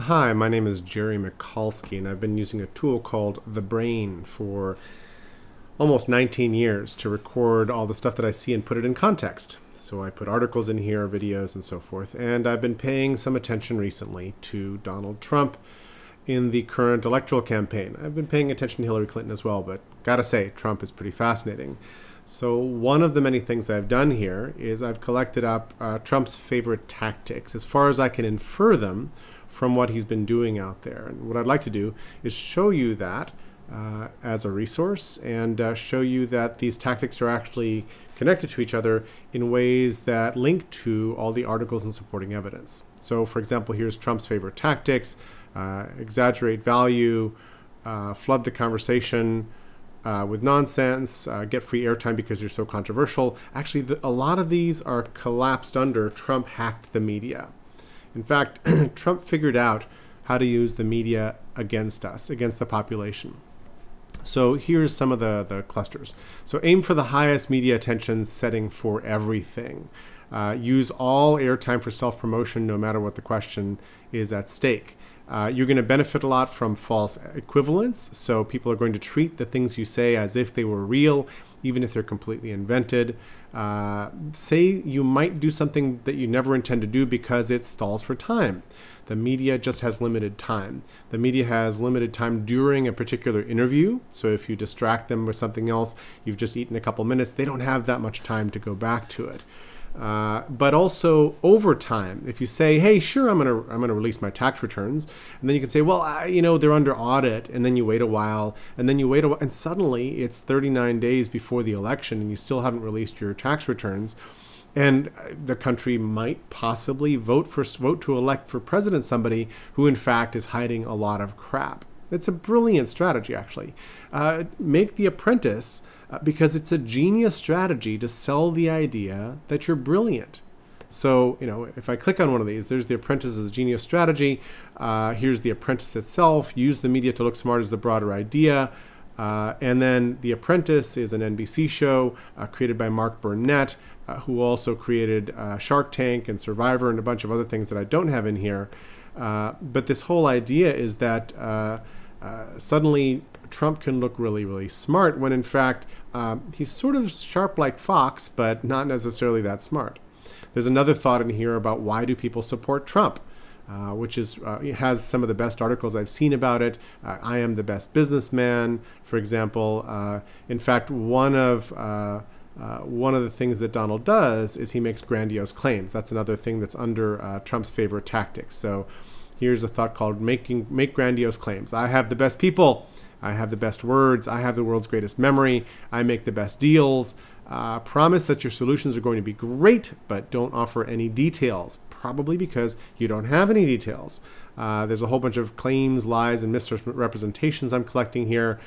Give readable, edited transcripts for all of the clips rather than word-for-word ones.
Hi, my name is Jerry Mikulski, and I've been using a tool called The Brain for almost 19 years to record all the stuff that I see and put it in context. So I put articles in here, videos, and so forth, and I've been paying some attention recently to Donald Trump in the current electoral campaign. I've been paying attention to Hillary Clinton as well, but gotta say, Trump is pretty fascinating. So one of the many things I've done here is I've collected up Trump's favorite tactics, as far as I can infer them from what he's been doing out there. And what I'd like to do is show you that as a resource and show you that these tactics are actually connected to each other in ways that link to all the articles and supporting evidence. So for example, here's Trump's favorite tactics: exaggerate value, flood the conversation with nonsense, get free airtime because you're so controversial. Actually, a lot of these are collapsed under Trump hacked the media. In fact, Trump figured out how to use the media against us, against the population. So here's some of the clusters. So aim for the highest media attention setting for everything. Use all airtime for self-promotion no matter what the question is at stake. You're going to benefit a lot from false equivalence. So people are going to treat the things you say as if they were real, even if they're completely invented. Say you might do something that you never intend to do because it stalls for time. The media just has limited time. The media has limited time during a particular interview. So if you distract them with something else, you've just eaten a couple minutes, they don't have that much time to go back to it. But also over time, if you say, hey, sure, I'm gonna release my tax returns, and then you can say, well, you know, they're under audit, and then you wait a while, and then you wait a while, and suddenly it's 39 days before the election, and you still haven't released your tax returns, and the country might possibly vote to elect for president somebody who, in fact, is hiding a lot of crap. It's a brilliant strategy, actually. Make The Apprentice. Because it's a genius strategy to sell the idea that you're brilliant. So, you know, if I click on one of these, there's The Apprentice as a genius strategy. Here's The Apprentice itself. Use the media to look smart as the broader idea. And then The Apprentice is an NBC show created by Mark Burnett, who also created Shark Tank and Survivor and a bunch of other things that I don't have in here. But this whole idea is that suddenly Trump can look really, really smart when in fact he's sort of sharp like Fox, but not necessarily that smart. There's another thought in here about why do people support Trump, which is it has some of the best articles I've seen about it. I am the best businessman, for example. In fact, one of the things that Donald does is he makes grandiose claims. That's another thing that's under Trump's favorite tactics. So here's a thought called make grandiose claims. I have the best people. I have the best words. I have the world's greatest memory. I make the best deals. Promise that your solutions are going to be great, but don't offer any details, probably because you don't have any details. There's a whole bunch of claims, lies, and misrepresentations I'm collecting here.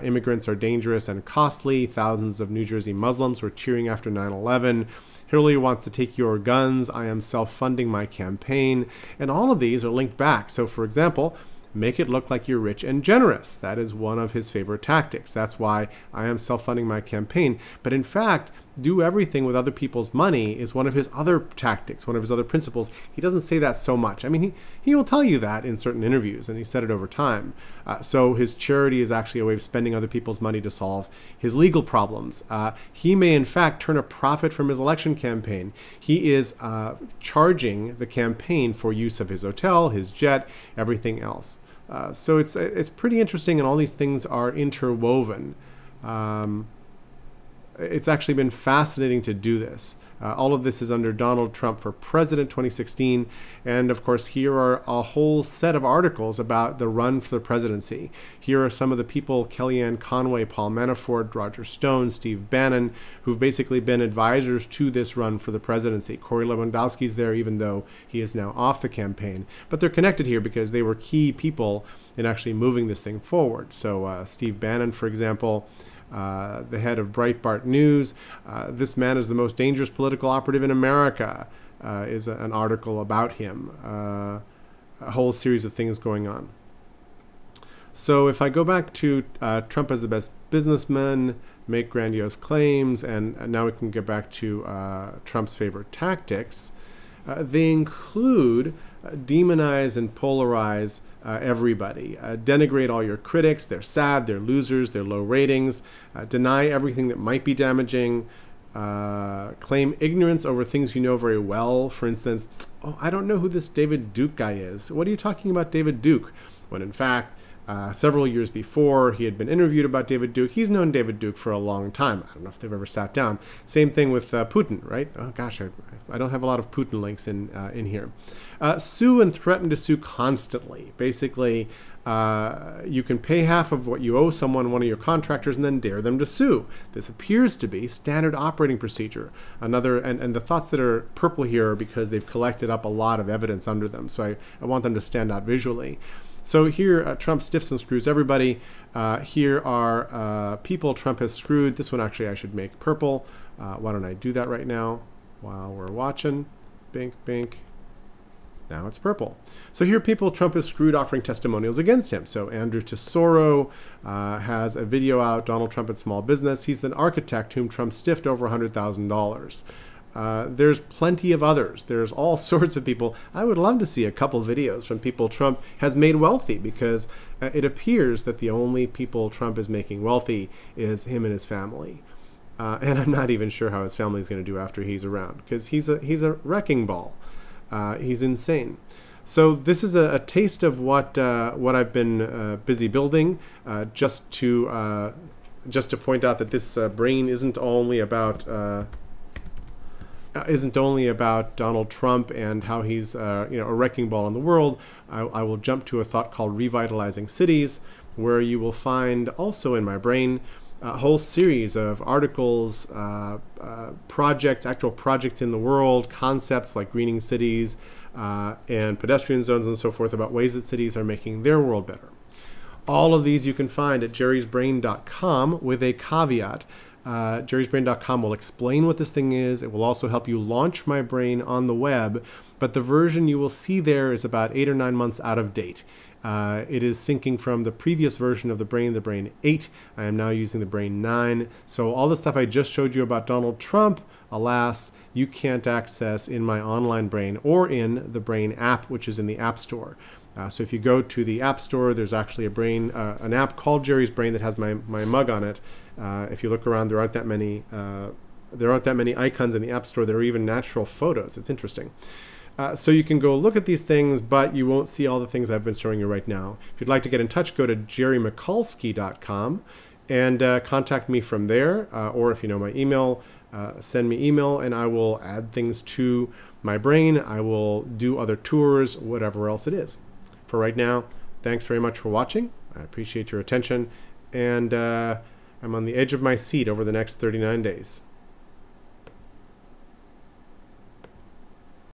Immigrants are dangerous and costly. Thousands of New Jersey Muslims were cheering after 9/11. Hillary wants to take your guns. I am self-funding my campaign. And all of these are linked back. So, for example, make it look like you're rich and generous. That is one of his favorite tactics. That's why I am self-funding my campaign. But in fact, do everything with other people's money is one of his other tactics, one of his other principles. He doesn't say that so much. I mean, he will tell you that in certain interviews, and he said it over time. So his charity is actually a way of spending other people's money to solve his legal problems. He may, in fact, turn a profit from his election campaign. He is charging the campaign for use of his hotel, his jet, everything else. So it's pretty interesting, and all these things are interwoven. It's actually been fascinating to do this. All of this is under Donald Trump for President 2016. And of course, here are a whole set of articles about the run for the presidency. Here are some of the people: Kellyanne Conway, Paul Manafort, Roger Stone, Steve Bannon, who've basically been advisors to this run for the presidency. Corey Lewandowski's there, even though he is now off the campaign. But they're connected here because they were key people in actually moving this thing forward. So Steve Bannon, for example, the head of Breitbart News. This man is the most dangerous political operative in America, is an article about him. A whole series of things going on. So if I go back to Trump as the best businessman, make grandiose claims, and now we can get back to Trump's favorite tactics. They include demonize and polarize everybody. Denigrate all your critics. They're sad, they're losers, they're low ratings. Deny everything that might be damaging. Claim ignorance over things you know very well. For instance, oh, I don't know who this David Duke guy is. What are you talking about David Duke? When in fact, several years before he had been interviewed about David Duke. He's known David Duke for a long time. I don't know if they've ever sat down. Same thing with Putin, right? Oh gosh, I don't have a lot of Putin links in here. Sue and threaten to sue constantly. Basically, you can pay half of what you owe someone, one of your contractors, and then dare them to sue. This appears to be standard operating procedure. Another, and the thoughts that are purple here are because they've collected up a lot of evidence under them. So I want them to stand out visually. So here, Trump stiffs and screws everybody. Here are people Trump has screwed. This one actually I should make purple. Why don't I do that right now while we're watching? Bink, bink. Now it's purple. So here people Trump has screwed offering testimonials against him. So Andrew Tesoro has a video out, Donald Trump and small business. He's an architect whom Trump stiffed over $100,000. There's plenty of others. There's all sorts of people. I would love to see a couple videos from people Trump has made wealthy, because it appears that the only people Trump is making wealthy is him and his family. And I'm not even sure how his family is going to do after he's around, because he's a wrecking ball. He's insane. So this is a taste of what I've been busy building, just to point out that this brain isn't only about Donald Trump and how he's a wrecking ball in the world. I will jump to a thought called revitalizing cities, where you will find also in my brain a whole series of articles, projects, actual projects in the world, concepts like greening cities and pedestrian zones and so forth, about ways that cities are making their world better. All of these you can find at jerrysbrain.com with a caveat. jerrysbrain.com will explain what this thing is. It will also help you launch my brain on the web, but the version you will see there is about 8 or 9 months out of date. It is syncing from the previous version of the Brain 8. I am now using the Brain 9. So all the stuff I just showed you about Donald Trump, alas, you can't access in my online brain or in the Brain app, which is in the App Store. So if you go to the App Store, there's actually an app called Jerry's Brain that has my mug on it. If you look around, there aren't that many icons in the App Store. There are even natural photos. It's interesting. So you can go look at these things, but you won't see all the things I've been showing you right now. If you'd like to get in touch, go to jerrymikulski.com and contact me from there. Or if you know my email, send me email and I will add things to my brain. I will do other tours, whatever else it is. For right now, thanks very much for watching. I appreciate your attention, and I'm on the edge of my seat over the next 39 days.